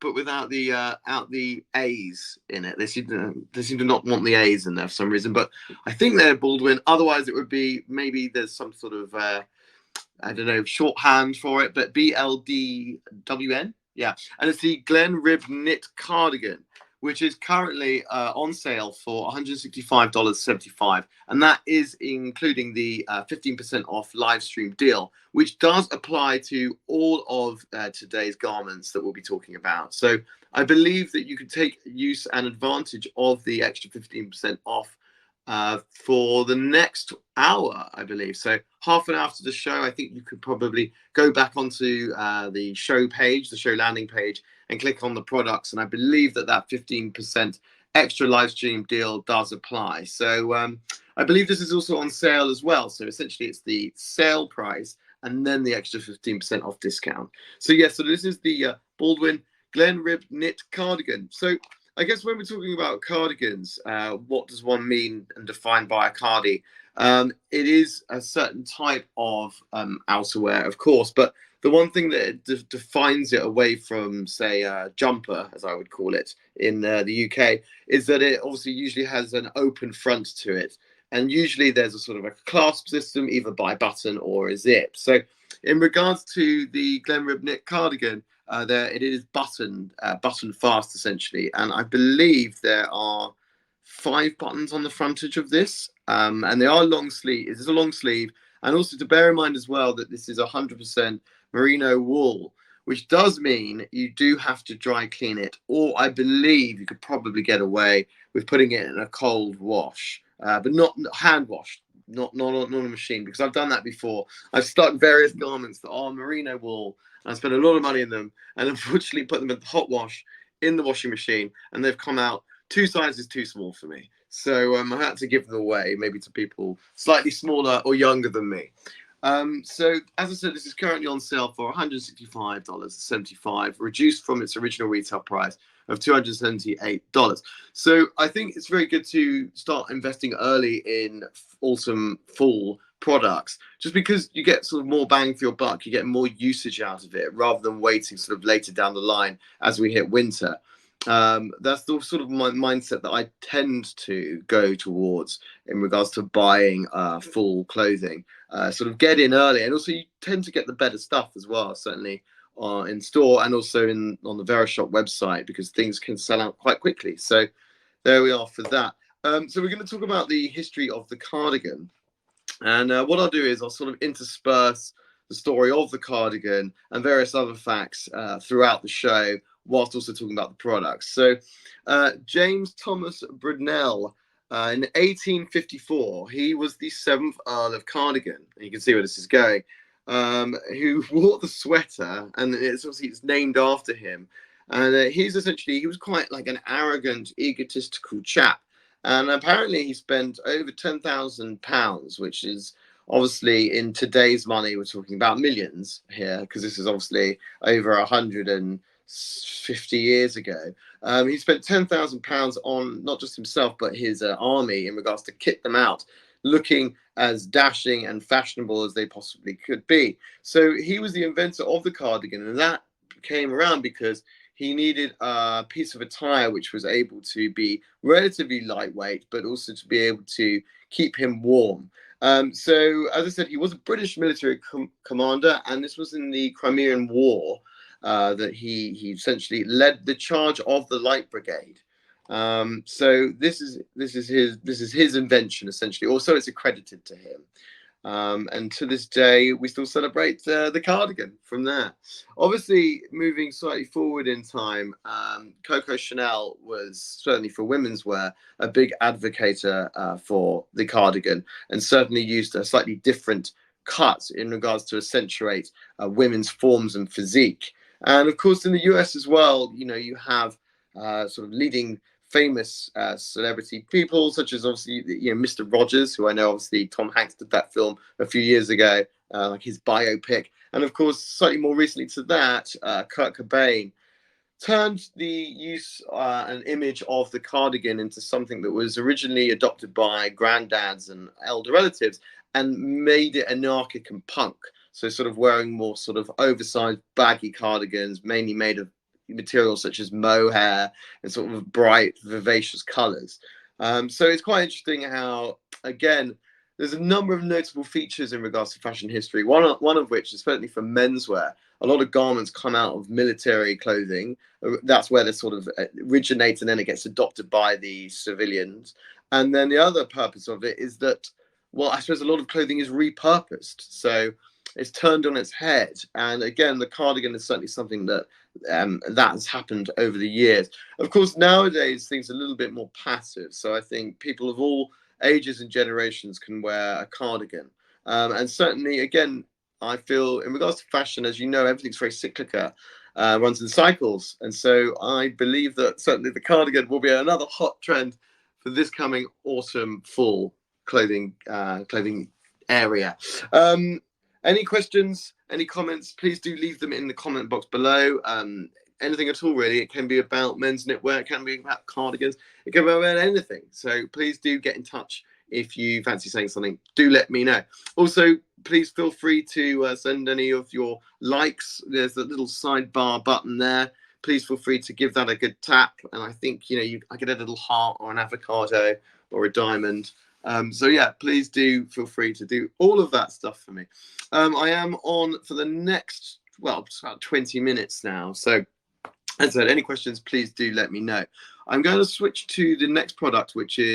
but without the out the A's in it. They seem to not want the A's in there for some reason. But I think they're Baldwin. Otherwise, it would be maybe there's some sort of I don't know shorthand for it. But BLDWN, yeah, and it's the Glen Rib Knit Cardigan, which is currently on sale for $165.75, and that is including the 15% off live stream deal, which does apply to all of today's garments that we'll be talking about. So I believe that you could take use and advantage of the extra 15% off for the next hour, I believe. So half an hour after the show, I think you could probably go back onto the show page, the show landing page, and click on the products. And I believe that that 15% extra live stream deal does apply. So I believe this is also on sale as well. So essentially it's the sale price and then the extra 15% off discount. So yeah, so this is the Baldwin Glen Rib Knit Cardigan. So I guess when we're talking about cardigans, what does one mean and define by a cardi? It is a certain type of outerwear, of course, but the one thing that defines it away from, say, a jumper, as I would call it in the UK, is that it obviously usually has an open front to it. And usually there's a sort of a clasp system, either by button or a zip. So in regards to the Glen Rib Knit Cardigan, there it is button fast essentially, and I believe there are 5 buttons on the frontage of this, and they are long sleeve. It is a long sleeve, and also to bear in mind as well that this is 100% merino wool, which does mean you do have to dry clean it, or I believe you could probably get away with putting it in a cold wash, but not hand washed. Not on a machine, because I've done that before. I've stuck various garments that are merino wool, and I spent a lot of money in them, and unfortunately put them in the hot wash in the washing machine, and they've come out 2 sizes too small for me. So I had to give them away, maybe to people slightly smaller or younger than me. So as I said, this is currently on sale for $165.75, reduced from its original retail price of $278. So I think it's very good to start investing early in autumn fall products, just because you get sort of more bang for your buck, you get more usage out of it rather than waiting sort of later down the line as we hit winter. That's the sort of my mindset that I tend to go towards in regards to buying full clothing. Sort of get in early, and also you tend to get the better stuff as well, certainly in store and also on the Verishop website, because things can sell out quite quickly. So there we are for that. So we're going to talk about the history of the cardigan, and what I'll do is I'll sort of intersperse the story of the cardigan and various other facts throughout the show, whilst also talking about the products. So James Thomas Brunel, in 1854, he was the 7th Earl of Cardigan. And you can see where this is going. Who wore the sweater, and it's named after him. And he was quite like an arrogant, egotistical chap. And apparently he spent over £10,000, which is obviously in today's money, we're talking about millions here, because this is obviously over 150 years ago. He spent £10,000 on not just himself, but his army, in regards to kit them out, looking as dashing and fashionable as they possibly could be. So he was the inventor of the cardigan, and that came around because he needed a piece of attire which was able to be relatively lightweight, but also to be able to keep him warm. So, as I said, he was a British military commander, and this was in the Crimean War that he essentially led the charge of the Light Brigade. So this is his invention, essentially, or so it's accredited to him. And to this day, we still celebrate the cardigan from there. Obviously, moving slightly forward in time, Coco Chanel was, certainly for women's wear, a big advocator for the cardigan, and certainly used a slightly different cut in regards to accentuate women's forms and physique. And of course, in the US as well, you have sort of leading famous celebrity people, such as obviously Mr. Rogers, who I know obviously Tom Hanks did that film a few years ago, like his biopic. And of course, slightly more recently to that, Kurt Cobain turned the use and image of the cardigan into something that was originally adopted by granddads and elder relatives, and made it anarchic and punk. So sort of wearing more sort of oversized baggy cardigans, mainly made of materials such as mohair and sort of bright, vivacious colors. So it's quite interesting how, again, there's a number of notable features in regards to fashion history. One of which is certainly for menswear. A lot of garments come out of military clothing. That's where they sort of originate, and then it gets adopted by the civilians. And then the other purpose of it is that, well, I suppose a lot of clothing is repurposed. So it's turned on its head. And again, the cardigan is certainly something that that has happened over the years. Of course, nowadays things are a little bit more passive. So I think people of all ages and generations can wear a cardigan. And certainly, again, I feel in regards to fashion, as you know, everything's very cyclical, runs in cycles. And so I believe that certainly the cardigan will be another hot trend for this coming autumn, fall clothing area. Any questions, any comments, please do leave them in the comment box below. Anything at all, really. It can be about men's knitwear, it can be about cardigans, it can be about anything. So please do get in touch if you fancy saying something. Do let me know. Also, please feel free to send any of your likes. There's a little sidebar button there. Please feel free to give that a good tap. And I think, you know, I get a little heart or an avocado or a diamond. So yeah, please do feel free to do all of that stuff for me. I am on for the next, well, it's about 20 minutes now. So as I said, any questions, please do let me know. I'm going to switch to the next product, which is